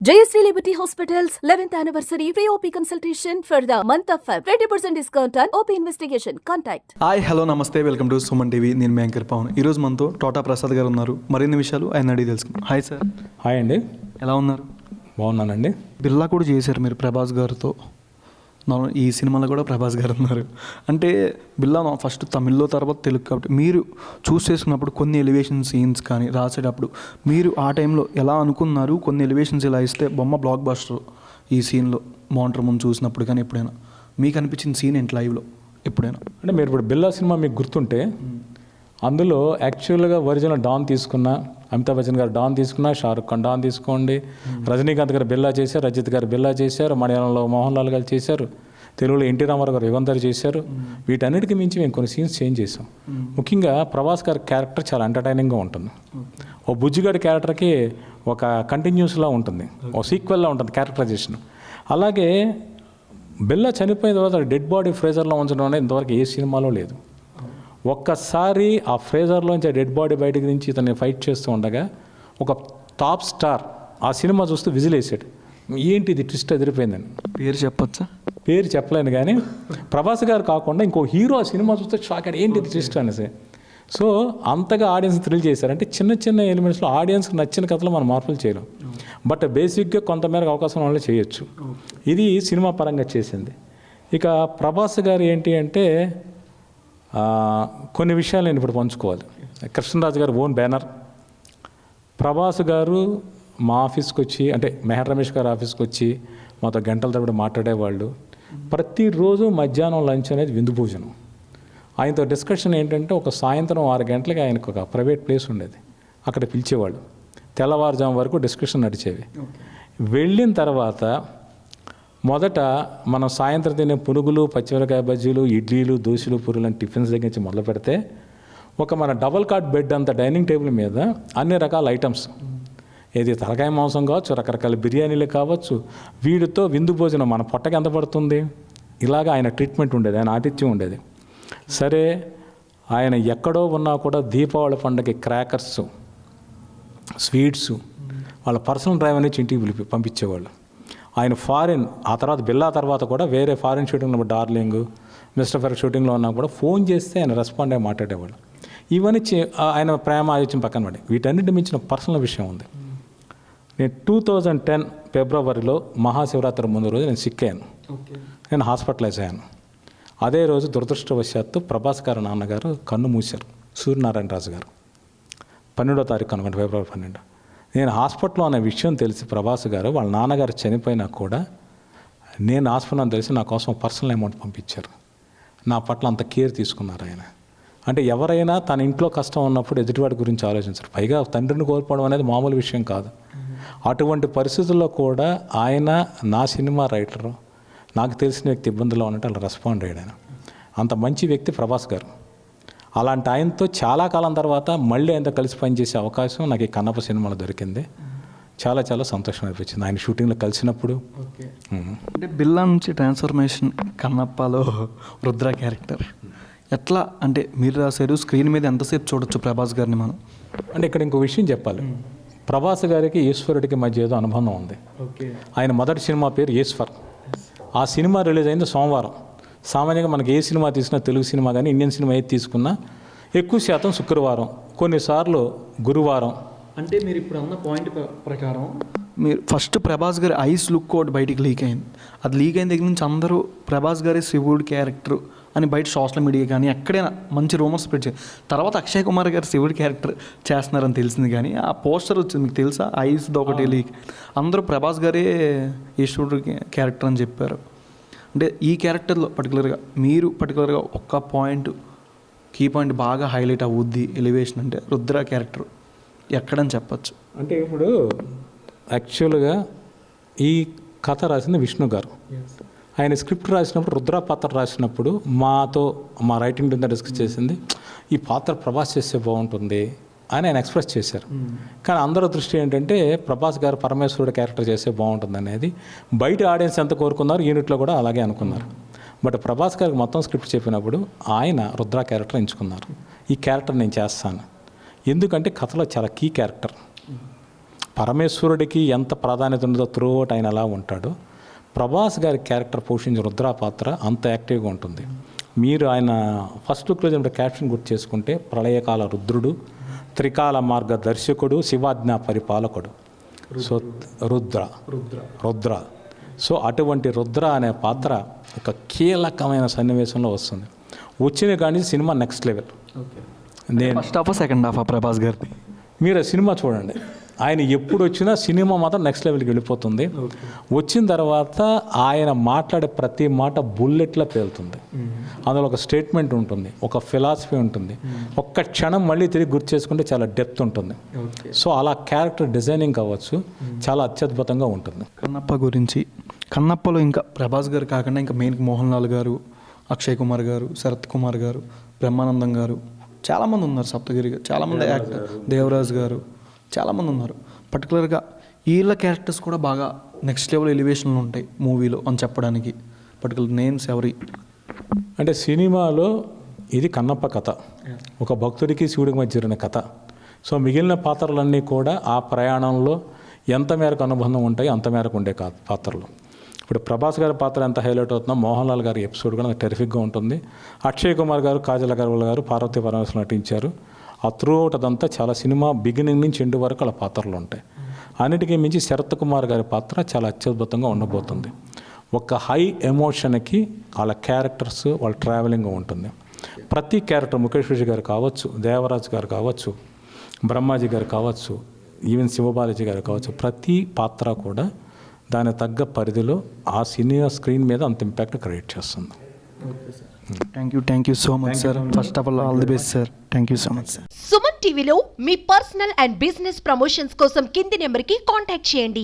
JSC Liberty Hospital's 11th anniversary free OP consultation for the month of Feb. 20% discount on OP investigation. Contact. Hi hello నమస్తే welcome to Suman TV. నేను మీ anchor Pawan. ఈరోజు మనతో టోటా ప్రసాద్ గారు ఉన్నారు. మరిన్ని విషయాలు ఆయన అడిగి తెలుసుకుందాం. Hi sir. హాయ్ అండి. ఎలా ఉన్నారు? బాగున్నానండి. బిర్లా కూడా చేశారు మీరు ప్రభాస్ గారితో. ఈ సినిమాలో కూడా ప్రభాస్ గారు ఉన్నారు. అంటే బిర్లా ఫస్ట్ తమిళ్లో తర్వాత తెలుగు కాబట్టి మీరు చూస్ చేసుకున్నప్పుడు కొన్ని ఎలివేషన్ సీన్స్ కానీ రాసేటప్పుడు మీరు ఆ టైంలో ఎలా అనుకున్నారు? కొన్ని ఎలివేషన్స్ ఇలా ఇస్తే బొమ్మ బ్లాక్ బస్టర్ ఈ సీన్లో మోనిటర్ ముందు చూసినప్పుడు కానీ ఎప్పుడైనా మీకు అనిపించిన సీన్ ఏంటి లైవ్లో ఎప్పుడైనా? అంటే మీరు ఇప్పుడు బిర్లా సినిమా మీకు గుర్తుంటే అందులో యాక్చువల్గా ఒరిజినల్ డాన్ తీసుకున్న అమితాబ్ బచ్చన్ గారు డాన్ తీసుకున్న, షారుఖ్ ఖాన్ డాన్ తీసుకోండి, రజనీకాంత్ గారు బిర్లా చేశారు, రజిత్ గారు బిర్లా చేశారు, మలయాళంలో మోహన్ లాల్ గారు చేశారు, తెలుగులో ఎన్టీ రామారావు గారు యుగంధర్ చేశారు. వీటన్నిటికీ మించి మేము కొన్ని సీన్స్ చేంజ్ చేసాం. ముఖ్యంగా ప్రభాస్ గారి క్యారెక్టర్ చాలా ఎంటర్టైనింగ్గా ఉంటుంది. ఓ బుజ్జిగాడి క్యారెక్టర్కి ఒక కంటిన్యూస్లా ఉంటుంది, ఓ సీక్వెల్లా ఉంటుంది క్యారెక్టరైజేషన్. అలాగే బిర్లా చనిపోయిన తర్వాత డెడ్ బాడీ ఫ్రేజర్లో ఉంచడం అనేది ఇంతవరకు ఏ సినిమాలో లేదు. ఒక్కసారి ఆ ఫ్రేజర్లోంచి డెడ్ బాడీ బయటకు నుంచి ఇతన్ని ఫైట్ చేస్తూ ఉండగా ఒక టాప్ స్టార్ ఆ సినిమా చూస్తూ విజిల్ వేసాడు. ఏంటి ఇది ట్విస్ట్ ఎదిరిపోయిందని. పేరు చెప్పచ్చా? పేరు చెప్పలేను, కానీ ప్రభాస్ గారు కాకుండా ఇంకో హీరో ఆ సినిమా చూస్తే షాక్ అయ్యాడు, ఏంటి ఇది ట్విస్ట్ అనేసి. సో అంతగా ఆడియన్స్ థ్రిల్ చేశారు. అంటే చిన్న చిన్న ఎలిమెంట్స్లో ఆడియన్స్కి నచ్చిన కథలో మనం మార్పులు చేయలేం, బట్ బేసిక్గా కొంతమేరకు అవకాశం వల్ల చేయొచ్చు. ఇది సినిమా పరంగా చేసింది. ఇక ప్రభాస్ గారు ఏంటి అంటే కొన్ని విషయాలు నేను ఇప్పుడు పంచుకోవాలి. కృష్ణరాజు గారు ఓన్ బ్యానర్. ప్రభాస్ గారు మా ఆఫీస్కి వచ్చి, అంటే మెహర్ రమేష్ గారు ఆఫీస్కి వచ్చి మాతో గంటల తరబడి మాట్లాడేవాళ్ళు. ప్రతిరోజు మధ్యాహ్నం లంచ్ అనేది విందు భోజనం. ఆయనతో డిస్కషన్ ఏంటంటే ఒక సాయంత్రం 6 గంటలకి ఆయనకు ఒక ప్రైవేట్ ప్లేస్ ఉండేది, అక్కడ పిలిచేవాళ్ళు. తెల్లవారుజాము వరకు డిస్కషన్ నడిచేవి. వెళ్ళిన తర్వాత మొదట మనం సాయంత్రం తినే పునుగులు, పచ్చిమిరకాయ బజ్జీలు, ఇడ్లీలు, దోశలు, పూరీలు అని టిఫిన్స్ దగ్గర నుంచి మొదలు పెడితే ఒక మన డబల్ కాట్ బెడ్ అంత డైనింగ్ టేబుల్ మీద అన్ని రకాల ఐటమ్స్, ఏది తలకాయ మాంసం కావచ్చు, రకరకాల బిర్యానీలు కావచ్చు, వీడితో విందు భోజనం మన పొట్టకి ఎంత పడుతుంది, ఇలాగ ఆయన ట్రీట్మెంట్ ఉండేది, ఆయన ఆతిథ్యం ఉండేది. సరే, ఆయన ఎక్కడో ఉన్నా కూడా దీపావళి పండుగకి క్రాకర్స్, స్వీట్స్ వాళ్ళ పర్సనల్ డ్రైవర్ నుంచి ఇంటికి పంపించేవాళ్ళు. ఆయన ఫారిన్, ఆ తర్వాత బిర్లా తర్వాత కూడా వేరే ఫారిన్ షూటింగ్లో డార్లింగ్, మిస్టర్ ఫర్ షూటింగ్లో ఉన్నా కూడా ఫోన్ చేస్తే ఆయన రెస్పాండ్ అయ్యి మాట్లాడేవాళ్ళు. ఇవన్నీ ఆయన ప్రేమ ఆలోచన పక్కన పడి వీటన్నిటి మించిన పర్సనల్ విషయం ఉంది. నేను 2010 ఫిబ్రవరిలో మహాశివరాత్రి ముందు రోజు నేను సిక్ అయ్యాను. నేను హాస్పిటలైజ్ అయ్యాను. అదే రోజు దురదృష్టవశాత్తు ప్రభాస్ గారు నాన్నగారు కన్ను మూశారు, సూర్యనారాయణ రాజు గారు. 12వ తారీఖు అనుకోండి, ఫిబ్రవరి 12. నేను హాస్పిటల్లో అనే విషయం తెలిసి ప్రభాస్ గారు వాళ్ళ నాన్నగారు చనిపోయినా కూడా నేను హాస్పిటల్ అని తెలిసి నా కోసం పర్సనల్ అమౌంట్ పంపించారు. నా పట్ల అంత కేర్ తీసుకున్నారు ఆయన. అంటే ఎవరైనా తన ఇంట్లో కష్టం ఉన్నప్పుడు ఎదుటివాడి గురించి ఆలోచించరు. పైగా తండ్రిని కోల్పోవడం అనేది మామూలు విషయం కాదు. అటువంటి పరిస్థితుల్లో కూడా ఆయన నా సినిమా రైటరు, నాకు తెలిసిన వ్యక్తి ఇబ్బందుల్లో ఉన్నట్టు అలా రెస్పాండ్ అయ్యాడు. ఆయన అంత మంచి వ్యక్తి ప్రభాస్ గారు. అలాంటి ఆయనతో చాలా కాలం తర్వాత మళ్ళీ ఆయనతో కలిసి పనిచేసే అవకాశం నాకు ఈ కన్నప్ప సినిమాలో దొరికింది. చాలా చాలా సంతోషం అనిపించింది ఆయన షూటింగ్లో కలిసినప్పుడు. అంటే బిర్లా నుంచి ట్రాన్స్ఫర్మేషన్ కన్నప్పలో రుద్ర క్యారెక్టర్ ఎట్లా, అంటే మీరు రాశారు, స్క్రీన్ మీద ఎంతసేపు చూడొచ్చు ప్రభాస్ గారిని మనం? అంటే ఇక్కడ ఇంకో విషయం చెప్పాలి. ప్రభాస్ గారికి ఈశ్వరుడికి మధ్య ఏదో అనుబంధం ఉంది. ఆయన మొదటి సినిమా పేరు ఈశ్వర్. ఆ సినిమా రిలీజ్ అయింది సోమవారం. సామాన్యంగా మనకి ఏ సినిమా తీసినా, తెలుగు సినిమా కానీ ఇండియన్ సినిమా ఏది తీసుకున్నా ఎక్కువ శాతం శుక్రవారం, కొన్నిసార్లు గురువారం. అంటే మీరు ఇప్పుడు అన్న పాయింట్ ప్రకారం మీరు ఫస్ట్ ప్రభాస్ గారి ఐస్ లుక్ ఒకటి బయటికి లీక్ అయింది. అది లీక్ అయిన దగ్గర నుంచి అందరూ ప్రభాస్ గారి శివుడు క్యారెక్టర్ అని బయట సోషల్ మీడియా కానీ ఎక్కడైనా మంచి రూమర్స్ స్ప్రెడ్ చేయాలి. తర్వాత అక్షయ్ కుమార్ గారు శివుడి క్యారెక్టర్ చేస్తున్నారని తెలిసింది, కానీ ఆ పోస్టర్ వచ్చింది మీకు తెలుసా? ఐస్ది ఒకటి లీక్. అందరూ ప్రభాస్ గారే ఈశ్వరుడు క్యారెక్టర్ అని చెప్పారు. అంటే ఈ క్యారెక్టర్లో పర్టికులర్గా ఒక్క పాయింట్, కీ పాయింట్ బాగా హైలైట్ అవుద్ది ఎలివేషన్ అంటే రుద్ర క్యారెక్టర్ ఎక్కడని చెప్పచ్చు? అంటే ఇప్పుడు యాక్చువల్గా ఈ కథ రాసింది విష్ణు గారు. ఆయన స్క్రిప్ట్ రాసినప్పుడు, రుద్ర పాత్ర రాసినప్పుడు మా రైటింగ్ టీంతో డిస్కస్ చేసింది, ఈ పాత్ర ప్రభాస్ చేస్తే బాగుంటుంది అని ఆయన ఎక్స్ప్రెస్ చేశారు. కానీ అందరూ దృష్టి ఏంటంటే ప్రభాస్ గారు పరమేశ్వరుడు క్యారెక్టర్ చేస్తే బాగుంటుంది అనేది. బయట ఆడియన్స్ ఎంత కోరుకున్నారు, యూనిట్లో కూడా అలాగే అనుకున్నారు. బట్ ప్రభాస్ గారికి మొత్తం స్క్రిప్ట్ చెప్పినప్పుడు ఆయన రుద్ర క్యారెక్టర్ ఎంచుకున్నారు. ఈ క్యారెక్టర్ నేను చేస్తాను, ఎందుకంటే కథలో చాలా కీ క్యారెక్టర్. పరమేశ్వరుడికి ఎంత ప్రాధాన్యత ఉందో త్రూ అవుట్ ఆయన అలా ఉంటాడు. ప్రభాస్ గారి క్యారెక్టర్ పోషించిన రుద్ర పాత్ర అంత యాక్టివ్గా ఉంటుంది. మీరు ఆయన ఫస్ట్ లుక్లో చెప్పిన క్యాప్షన్ గుర్తు చేసుకుంటే, ప్రళయకాల రుద్రుడు, త్రికాల మార్గదర్శకుడు, శివాజ్ఞా పరిపాలకుడు. సో రుద్ర. సో అటువంటి రుద్ర అనే పాత్ర ఒక కీలకమైన సన్నివేశంలో వస్తుంది. వచ్చిన కానీ సినిమా నెక్స్ట్ లెవెల్. నేను first half second half Prabhas గారిది మీరు ఆ సినిమా చూడండి, ఆయన ఎప్పుడు వచ్చినా సినిమా మాత్రం నెక్స్ట్ లెవెల్కి వెళ్ళిపోతుంది. వచ్చిన తర్వాత ఆయన మాట్లాడే ప్రతి మాట బుల్లెట్లా పేలుతుంది. అందులో ఒక స్టేట్మెంట్ ఉంటుంది, ఒక ఫిలాసఫీ ఉంటుంది. ఒక్క క్షణం మళ్ళీ తిరిగి గుర్తు చేసుకుంటే చాలా డెప్త్ ఉంటుంది. సో అలా క్యారెక్టర్ డిజైనింగ్ కావచ్చు, చాలా అత్యద్భుతంగా ఉంటుంది. కన్నప్ప గురించి, కన్నప్పలో ఇంకా ప్రభాస్ గారు కాకుండా ఇంకా మెయిన్ మోహన్ లాల్ గారు, అక్షయ్ కుమార్ గారు, శరత్ కుమార్ గారు, బ్రహ్మానందం గారు, చాలామంది ఉన్నారు. సప్తగిరి గారు, చాలామంది యాక్టర్, దేవరాజ్ గారు, చాలామంది ఉన్నారు. పర్టికులర్గా వీళ్ళ క్యారెక్టర్స్ కూడా బాగా నెక్స్ట్ లెవెల్ ఎలివేషన్లు ఉంటాయి మూవీలో అని చెప్పడానికి పర్టికులర్ నేమ్స్ ఎవరి అంటే సినిమాలో ఇది కన్నప్ప కథ, ఒక భక్తుడికి శివుడికి మధ్య జరిగిన కథ. సో మిగిలిన పాత్రలన్నీ కూడా ఆ ప్రయాణంలో ఎంత మేరకు అనుబంధం ఉంటాయి అంత మేరకు ఉండే పాత్రలు. ఇప్పుడు ప్రభాస్ గారి పాత్ర ఎంత హైలైట్ అవుతుందో, మోహన్ లాల్ గారి ఎపిసోడ్ కూడా టెరిఫిక్గా ఉంటుంది. అక్షయ్ కుమార్ గారు, కాజల్ అగర్వాల్ గారు, పార్వతీ పరమేశ్వర్ నటించారు. ఆ త్రూ అవుట్ అదంతా చాలా సినిమా బిగినింగ్ నుంచి ఎండ్ వరకు అలా పాత్రలు ఉంటాయి. అన్నిటికీ మించి శరత్ కుమార్ గారి పాత్ర చాలా అత్యద్భుతంగా ఉండబోతుంది. ఒక హై ఎమోషన్కి వాళ్ళ క్యారెక్టర్స్, వాళ్ళ ట్రావెలింగ్ ఉంటుంది. ప్రతి క్యారెక్టర్, ముఖేష్ విజయ్ గారు కావచ్చు, దేవరాజ్ గారు కావచ్చు, బ్రహ్మాజీ గారు కావచ్చు, ఈవెన్ శివబాలాజీ గారు కావచ్చు, ప్రతి పాత్ర కూడా దాని తగ్గ పరిధిలో ఆ సినిమా స్క్రీన్ మీద అంత ఇంపాక్ట్ క్రియేట్ చేస్తుంది. Thank you so much sir. First of all the best sir. Thank you so much sir. Suman టీవీలో మీ పర్సనల్ అండ్ బిజినెస్ ప్రమోషన్స్ కోసం కింది నెంబర్కి కాంటాక్ట్ చేయండి.